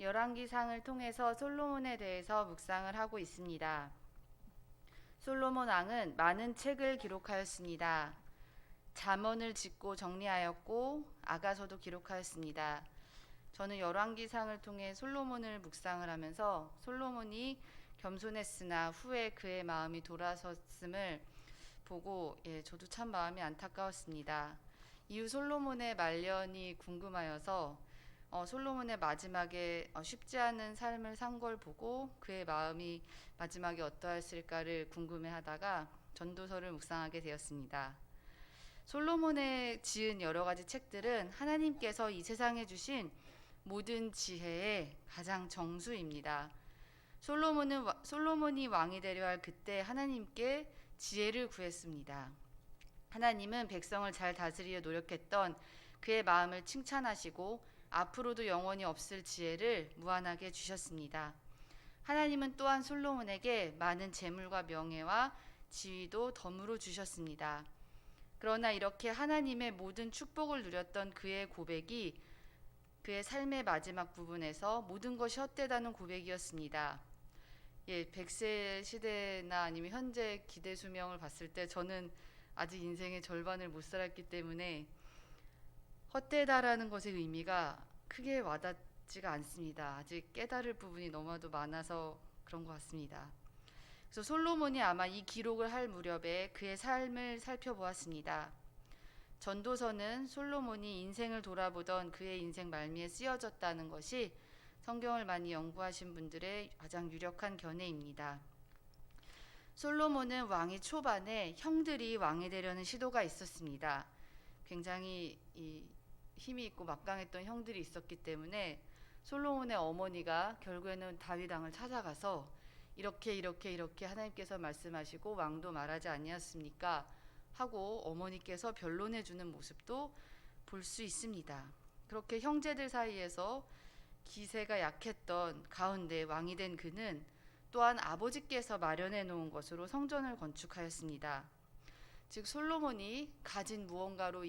열왕기상을 통해서 솔로몬에 대해서 묵상을 하고 있습니다. 솔로몬 왕은 많은 책을 기록하였습니다. 잠언을 짓고 정리하였고 아가서도 기록하였습니다. 저는 열왕기상을 통해 솔로몬을 묵상을 하면서 솔로몬이 겸손했으나 후에 그의 마음이 돌아섰음을 보고 저도 참 마음이 안타까웠습니다. 이후 솔로몬의 말년이 궁금하여서 솔로몬의 마지막에 쉽지 않은 삶을 산 걸 보고 그의 마음이 마지막에 어떠했을까를 궁금해하다가 전도서를 묵상하게 되었습니다. 솔로몬의 지은 여러 가지 책들은 하나님께서 이 세상에 주신 모든 지혜의 가장 정수입니다. 솔로몬이 왕이 되려 할 그때 하나님께 지혜를 구했습니다. 하나님은 백성을 잘 다스리려 노력했던 그의 마음을 칭찬하시고 앞으로도 영원히 없을 지혜를 무한하게 주셨습니다. 하나님은 또한 솔로몬에게 많은 재물과 명예와 지위도 덤으로 주셨습니다. 그러나 이렇게 하나님의 모든 축복을 누렸던 그의 고백이 그의 삶의 마지막 부분에서 모든 것이 헛되다는 고백이었습니다. 100세 시대나 아니면 현재 기대 수명을 봤을 때 저는 아직 인생의 절반을 못 살았기 때문에 헛되다라는 것의 의미가 크게 와닿지가 않습니다. 아직 깨달을 부분이 너무나도 많아서 그런 것 같습니다. 그래서 솔로몬이 아마 이 기록을 할 무렵에 그의 삶을 살펴보았습니다. 전도서는 솔로몬이 인생을 돌아보던 그의 인생 말미에 쓰여졌다는 것이 성경을 많이 연구하신 분들의 가장 유력한 견해입니다. 솔로몬은 왕위 초반에 형들이 왕이 되려는 시도가 있었습니다. 굉장히 힘이 있고 막강했던 형들이 있었기 때문에 솔로몬의 어머니가 결국에는 다윗 왕을 찾아가서 이렇게 하나님께서 말씀하시고 왕도 말하지 아니하였습니까? 하고 어머니께서 변론해 주는 모습도 볼 수 있습니다. 그렇게 형제들 사이에서 기세가 약했던 가운데 왕이 된 그는 또한 아버지께서 마련해 놓은 것으로 성전을 건축하였습니다. 즉 솔로몬이 가진 무언가로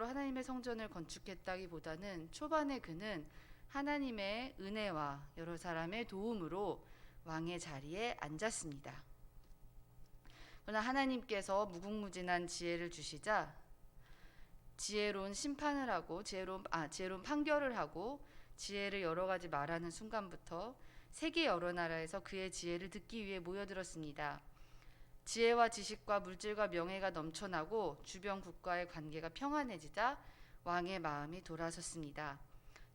하나님의 성전을 건축했다기보다는 초반에 그는 하나님의 은혜와 여러 사람의 도움으로 왕의 자리에 앉았습니다. 그러나 하나님께서 무궁무진한 지혜를 주시자 지혜로운 심판을 하고 지혜로운 판결을 하고 지혜를 여러 가지 말하는 순간부터 세계 여러 나라에서 그의 지혜를 듣기 위해 모여들었습니다. 지혜와 지식과 물질과 명예가 넘쳐나고 주변 국가의 관계가 평안해지자 왕의 마음이 돌아섰습니다.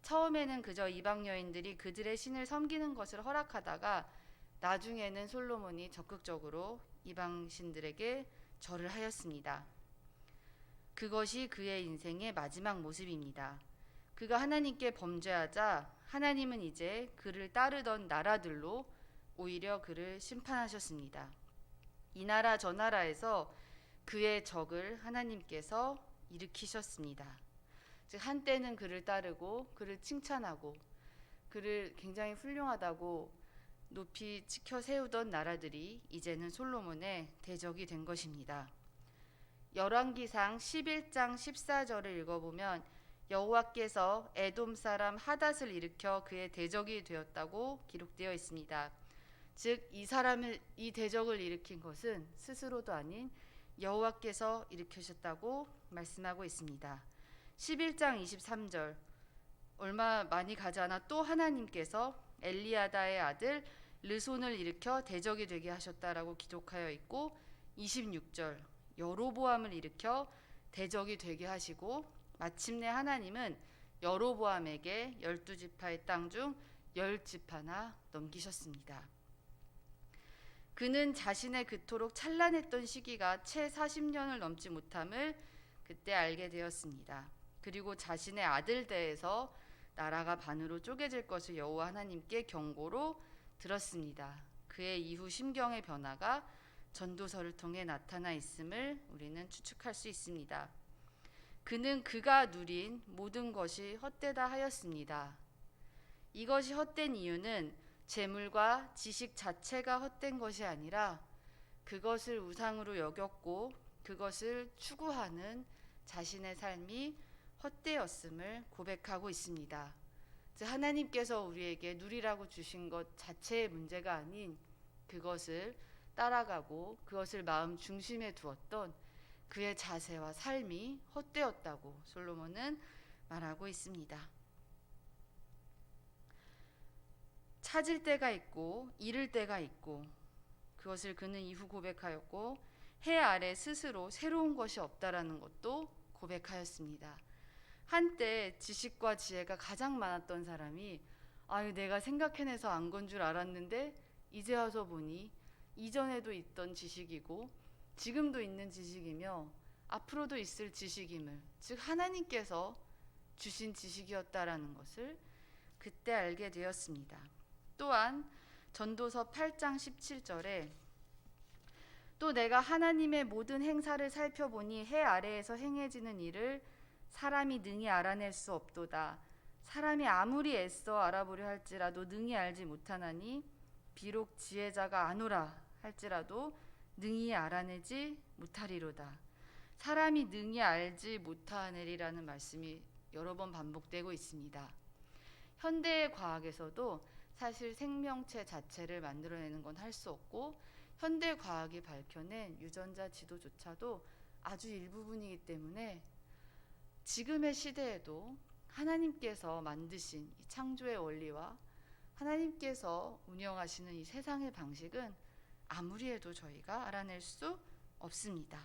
처음에는 그저 이방 여인들이 그들의 신을 섬기는 것을 허락하다가 나중에는 솔로몬이 적극적으로 이방 신들에게 절을 하였습니다. 그것이 그의 인생의 마지막 모습입니다. 그가 하나님께 범죄하자 하나님은 이제 그를 따르던 나라들로 오히려 그를 심판하셨습니다. 이 나라 저 나라에서 그의 적을 하나님께서 일으키셨습니다. 즉 한때는 그를 따르고 그를 칭찬하고 그를 굉장히 훌륭하다고 높이 지켜 세우던 나라들이 이제는 솔로몬의 대적이 된 것입니다. 열왕기상 11장 14절을 읽어보면 여호와께서 에돔 사람 하닷을 일으켜 그의 대적이 되었다고 기록되어 있습니다. 즉 이 대적을 일으킨 것은 스스로도 아닌 여호와께서 일으키셨다고 말씀하고 있습니다. 11장 23절 얼마 많이 가지 않아 또 하나님께서 엘리야다의 아들 르손을 일으켜 대적이 되게 하셨다라고 기록하여 있고 26절 여로보암을 일으켜 대적이 되게 하시고 마침내 하나님은 여로보암에게 12지파의 땅 중 10지파나 넘기셨습니다. 그는 자신의 그토록 찬란했던 시기가 채 40년을 넘지 못함을 그때 알게 되었습니다. 그리고 자신의 아들 때에서 나라가 반으로 쪼개질 것을 여호와 하나님께 경고로 들었습니다. 그의 이후 심경의 변화가 전도서를 통해 나타나 있음을 우리는 추측할 수 있습니다. 그는 그가 누린 모든 것이 헛되다 하였습니다. 이것이 헛된 이유는 재물과 지식 자체가 헛된 것이 아니라 그것을 우상으로 여겼고 그것을 추구하는 자신의 삶이 헛되었음을 고백하고 있습니다. 즉 하나님께서 우리에게 누리라고 주신 것 자체의 문제가 아닌 그것을 따라가고 그것을 마음 중심에 두었던 그의 자세와 삶이 헛되었다고 솔로몬은 말하고 있습니다. 찾을 때가 있고 잃을 때가 있고 그것을 그는 이후 고백하였고 해 아래 스스로 새로운 것이 없다라는 것도 고백하였습니다. 한때 지식과 지혜가 가장 많았던 사람이 내가 생각해내서 안 건 줄 알았는데 이제 와서 보니 이전에도 있던 지식이고 지금도 있는 지식이며 앞으로도 있을 지식임을, 즉 하나님께서 주신 지식이었다라는 것을 그때 알게 되었습니다. 또한 전도서 8장 17절에 또 내가 하나님의 모든 행사를 살펴보니 해 아래에서 행해지는 일을 사람이 능히 알아낼 수 없도다. 사람이 아무리 애써 알아보려 할지라도 능히 알지 못하나니 비록 지혜자가 아노라 할지라도 능히 알아내지 못하리로다. 사람이 능히 알지 못하내리라는 말씀이 여러 번 반복되고 있습니다. 현대의 과학에서도 사실 생명체 자체를 만들어내는 건 할 수 없고 현대 과학이 밝혀낸 유전자 지도조차도 아주 일부분이기 때문에 지금의 시대에도 하나님께서 만드신 이 창조의 원리와 하나님께서 운영하시는 이 세상의 방식은 아무리 해도 저희가 알아낼 수 없습니다.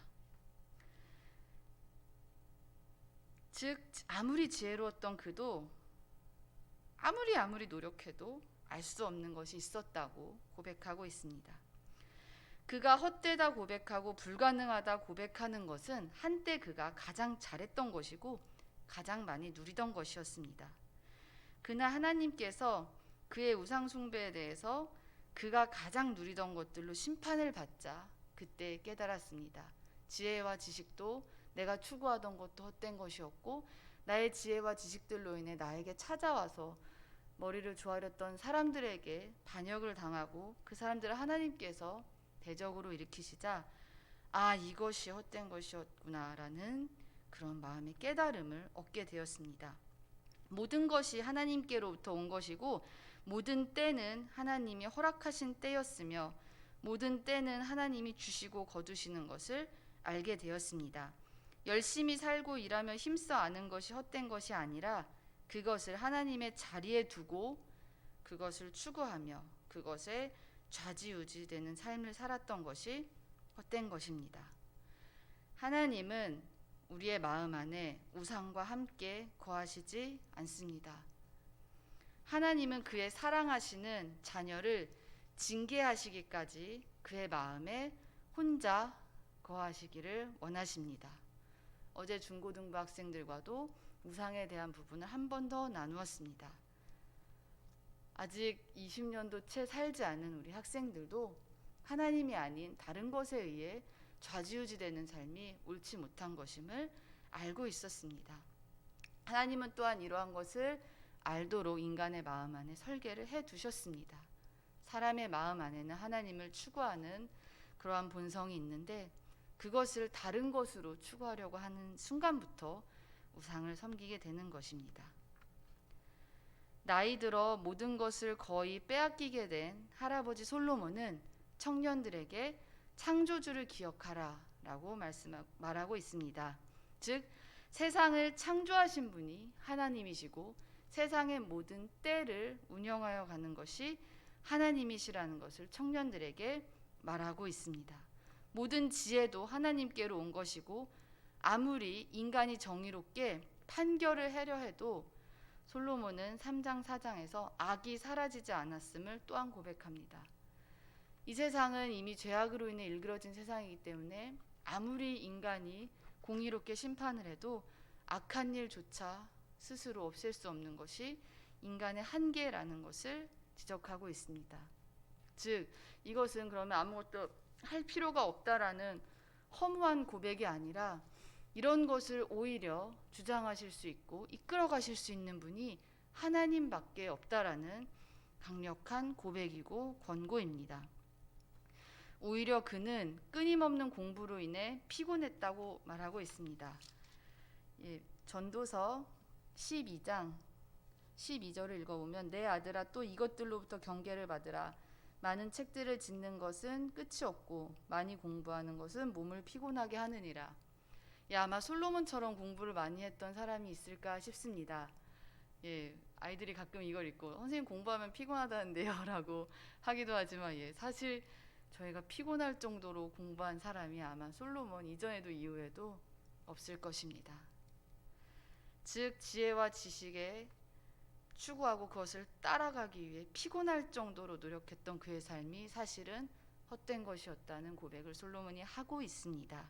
즉 아무리 지혜로웠던 그도 아무리 노력해도 알 수 없는 것이 있었다고 고백하고 있습니다. 그가 헛되다 고백하고 불가능하다 고백하는 것은 한때 그가 가장 잘했던 것이고 가장 많이 누리던 것이었습니다. 그러나 하나님께서 그의 우상 숭배에 대해서 그가 가장 누리던 것들로 심판을 받자 그때 깨달았습니다. 지혜와 지식도 내가 추구하던 것도 헛된 것이었고 나의 지혜와 지식들로 인해 나에게 찾아와서 머리를 조아렸던 사람들에게 반역을 당하고 그 사람들을 하나님께서 대적으로 일으키시자 이것이 헛된 것이었구나라는 그런 마음의 깨달음을 얻게 되었습니다. 모든 것이 하나님께로부터 온 것이고 모든 때는 하나님이 허락하신 때였으며 모든 때는 하나님이 주시고 거두시는 것을 알게 되었습니다. 열심히 살고 일하며 힘써 아는 것이 헛된 것이 아니라 그것을 하나님의 자리에 두고 그것을 추구하며 그것에 좌지우지되는 삶을 살았던 것이 헛된 것입니다. 하나님은 우리의 마음 안에 우상과 함께 거하시지 않습니다. 하나님은 그의 사랑하시는 자녀를 징계하시기까지 그의 마음에 혼자 거하시기를 원하십니다. 어제 중고등부 학생들과도 우상에 대한 부분을 한 번 더 나누었습니다. 아직 20년도 채 살지 않은 우리 학생들도 하나님이 아닌 다른 것에 의해 좌지우지되는 삶이 옳지 못한 것임을 알고 있었습니다. 하나님은 또한 이러한 것을 알도록 인간의 마음 안에 설계를 해두셨습니다. 사람의 마음 안에는 하나님을 추구하는 그러한 본성이 있는데 그것을 다른 것으로 추구하려고 하는 순간부터 우상을 섬기게 되는 것입니다. 나이 들어 모든 것을 거의 빼앗기게 된 할아버지 솔로몬은 청년들에게 창조주를 기억하라 라고 말하고 있습니다. 즉 세상을 창조하신 분이 하나님이시고 세상의 모든 때를 운영하여 가는 것이 하나님이시라는 것을 청년들에게 말하고 있습니다. 모든 지혜도 하나님께로 온 것이고 아무리 인간이 정의롭게 판결을 하려 해도 솔로몬은 3장 4장에서 악이 사라지지 않았음을 또한 고백합니다. 이 세상은 이미 죄악으로 인해 일그러진 세상이기 때문에 아무리 인간이 공의롭게 심판을 해도 악한 일조차 스스로 없앨 수 없는 것이 인간의 한계라는 것을 지적하고 있습니다. 즉 이것은 그러면 아무것도 할 필요가 없다라는 허무한 고백이 아니라 이런 것을 오히려 주장하실 수 있고 이끌어 가실 수 있는 분이 하나님밖에 없다라는 강력한 고백이고 권고입니다. 오히려 그는 끊임없는 공부로 인해 피곤했다고 말하고 있습니다. 전도서 12장 12절을 읽어보면 내 아들아 또 이것들로부터 경계를 받으라. 많은 책들을 짓는 것은 끝이 없고 많이 공부하는 것은 몸을 피곤하게 하느니라. 예, 아마 솔로몬처럼 공부를 많이 했던 사람이 있을까 싶습니다. 예, 아이들이 가끔 이걸 읽고 선생님 공부하면 피곤하다는데요 라고 하기도 하지만 사실 저희가 피곤할 정도로 공부한 사람이 아마 솔로몬 이전에도 이후에도 없을 것입니다. 즉 지혜와 지식에 추구하고 그것을 따라가기 위해 피곤할 정도로 노력했던 그의 삶이 사실은 헛된 것이었다는 고백을 솔로몬이 하고 있습니다.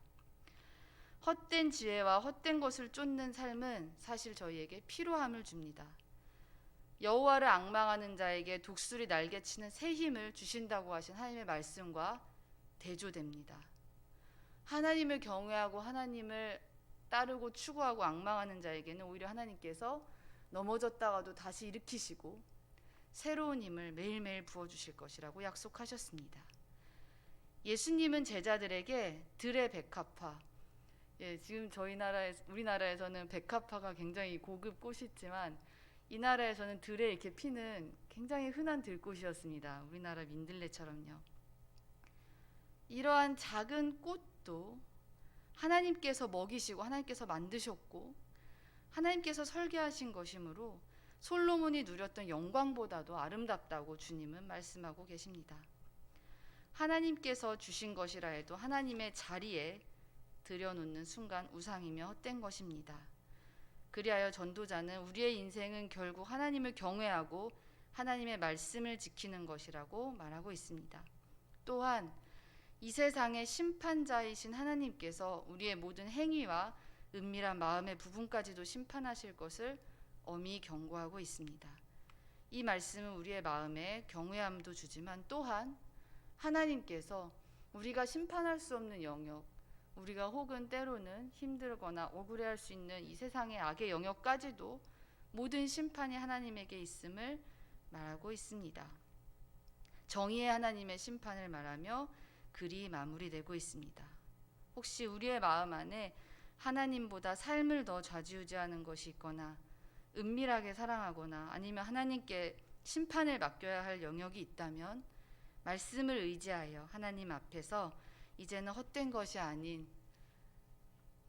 헛된 지혜와 헛된 것을 쫓는 삶은 사실 저희에게 피로함을 줍니다. 여호와를 앙망하는 자에게 독수리 날개치는 새 힘을 주신다고 하신 하나님의 말씀과 대조됩니다. 하나님을 경외하고 하나님을 따르고 추구하고 앙망하는 자에게는 오히려 하나님께서 넘어졌다가도 다시 일으키시고 새로운 힘을 매일매일 부어주실 것이라고 약속하셨습니다. 예수님은 제자들에게 들의 백합화, 지금 우리나라에서는 백합화가 굉장히 고급 꽃이지만 이 나라에서는 들에 이렇게 피는 굉장히 흔한 들꽃이었습니다. 우리나라 민들레처럼요. 이러한 작은 꽃도 하나님께서 먹이시고 하나님께서 만드셨고 하나님께서 설계하신 것이므로 솔로몬이 누렸던 영광보다도 아름답다고 주님은 말씀하고 계십니다. 하나님께서 주신 것이라 해도 하나님의 자리에 들여놓는 순간 우상이며 헛된 것입니다. 그리하여 전도자는 우리의 인생은 결국 하나님을 경외하고 하나님의 말씀을 지키는 것이라고 말하고 있습니다. 또한 이 세상의 심판자이신 하나님께서 우리의 모든 행위와 은밀한 마음의 부분까지도 심판하실 것을 엄히 경고하고 있습니다. 이 말씀은 우리의 마음에 경외함도 주지만 또한 하나님께서 우리가 심판할 수 없는 영역, 우리가 혹은 때로는 힘들거나 억울해할 수 있는 이 세상의 악의 영역까지도 모든 심판이 하나님에게 있음을 말하고 있습니다. 정의의 하나님의 심판을 말하며 글이 마무리되고 있습니다. 혹시 우리의 마음 안에 하나님보다 삶을 더 좌지우지하는 것이 있거나 은밀하게 사랑하거나 아니면 하나님께 심판을 맡겨야 할 영역이 있다면 말씀을 의지하여 하나님 앞에서 이제는 헛된 것이 아닌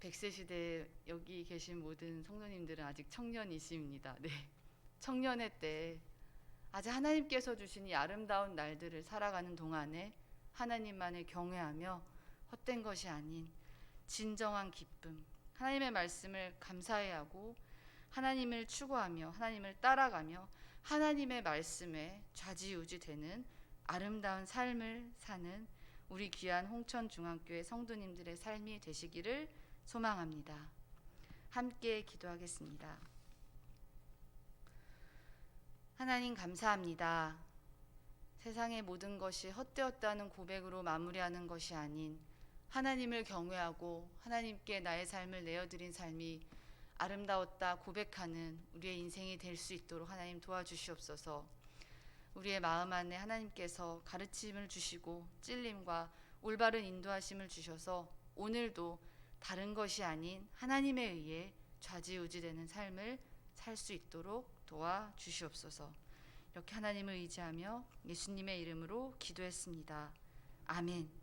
100세 시대에 여기 계신 모든 성도님들은 아직 청년이십니다. 네, 청년의 때 아직 하나님께서 주신 이 아름다운 날들을 살아가는 동안에 하나님만을 경외하며 헛된 것이 아닌 진정한 기쁨, 하나님의 말씀을 감사해하고 하나님을 추구하며 하나님을 따라가며 하나님의 말씀에 좌지우지되는 아름다운 삶을 사는 우리 귀한 홍천중앙교회 성도님들의 삶이 되시기를 소망합니다. 함께 기도하겠습니다. 하나님 감사합니다. 세상의 모든 것이 헛되었다는 고백으로 마무리하는 것이 아닌 하나님을 경외하고 하나님께 나의 삶을 내어드린 삶이 아름다웠다 고백하는 우리의 인생이 될 수 있도록 하나님 도와주시옵소서. 우리의 마음 안에 하나님께서 가르침을 주시고 찔림과 올바른 인도하심을 주셔서 오늘도 다른 것이 아닌 하나님에 의해 좌지우지되는 삶을 살 수 있도록 도와주시옵소서. 이렇게 하나님을 의지하며 예수님의 이름으로 기도했습니다. 아멘.